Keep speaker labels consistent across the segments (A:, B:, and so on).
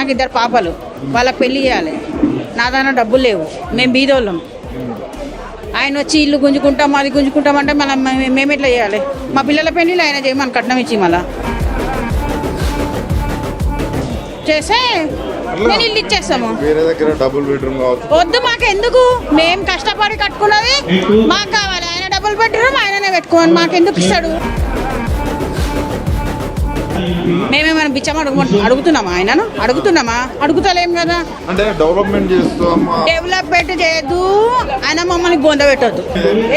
A: నాకు 2 పాపలు, వాళ్ళకి పెళ్లి చేయాలి. నా దాని డబ్బులు లేవు, మేము బీదోళ్ళం. ఆయన వచ్చి ఇల్లు గుంజుకుంటాం, అది గుంజుకుంటాం అంటే మనం మేము ఎట్లా చేయాలి? మా పిల్లల పెళ్లిళ్ళు ఆయన చేయమని కట్నం ఇచ్చి మళ్ళా చేస్తే నేను ఇల్లు ఇచ్చేస్తాము. వద్దు, మాకు ఎందుకు? మేము కష్టపడి కట్టుకున్నది మాకు కావాలి. ఆయన డబుల్ బెడ్రూమ్ ఆయననే పెట్టుకోవాలి, మాకెందుకు ఇస్తాడు? మేమేమైనా బిచ్చం అడుగుతున్నామా? ఆయనను అడుగుతలేం కదా.
B: అంటే డెవలప్మెంట్
A: చేయొద్దు, ఆయన మమ్మల్ని గొంత పెట్టద్దు.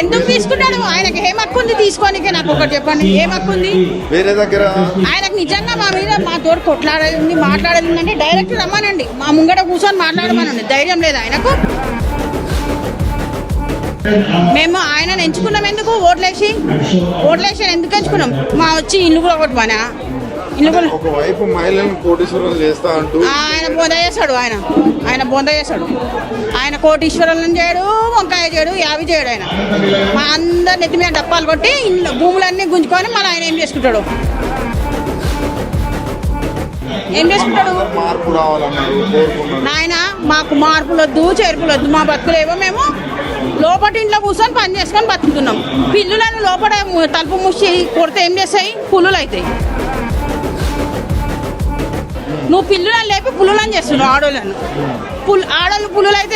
A: ఎందుకు తీసుకున్నాడు? ఆయనకి ఏం హక్కు ఉంది తీసుకోనికే? నాకు ఒకటి చెప్పండి, ఏం హక్కు ఉంది?
B: వేరే దగ్గర
A: ఆయనకు నిజంగా మా మీద మా తోడు కొట్లాడేది ఉంది, మాట్లాడేది ఉందంటే డైరెక్ట్ రమ్మనండి, మా ముంగట కూర్చొని మాట్లాడమనండి. ధైర్యం లేదా ఆయనకు? మేము ఆయనను ఎంచుకున్నాం ఎందుకు? ఓట్లేసి ఎందుకు ఎంచుకున్నాం? మా వచ్చి ఇల్లు కూడా కొట్టమనా?
B: ఒకవైపు మహిళలను కోటీశ్వరులు చేస్తా అంటూ
A: ఆయన బొంద చేస్తాడు. ఆయన కోటీశ్వరులను చేయడు, వంకాయ చేయడు, యావి చేయడు. ఆయన మా అందరు నెత్తి మీద డప్పాలు కొట్టి భూములన్నీ గుంజుకొని మళ్ళీ ఆయన ఏం చేసుకుంటాడు?
B: మార్పు రావాలన్నారు,
A: నాయన మాకు మార్పులు వద్దు, చేర్పులు వద్దు. మా బతుకులేవో మేము లోపల ఇంట్లో కూర్చొని పని చేసుకొని బతుకుతున్నాం. పిల్లులను లోపల తలుపు మూసి కొడితే ఏం చేస్తాయి? పుల్లులు అవుతాయి. నువ్వు పిల్లులను లేపి పుల్లులను చేస్తున్నావు. ఆడోళ్ళను ఆడోళ్ళు పుల్లులు అయితే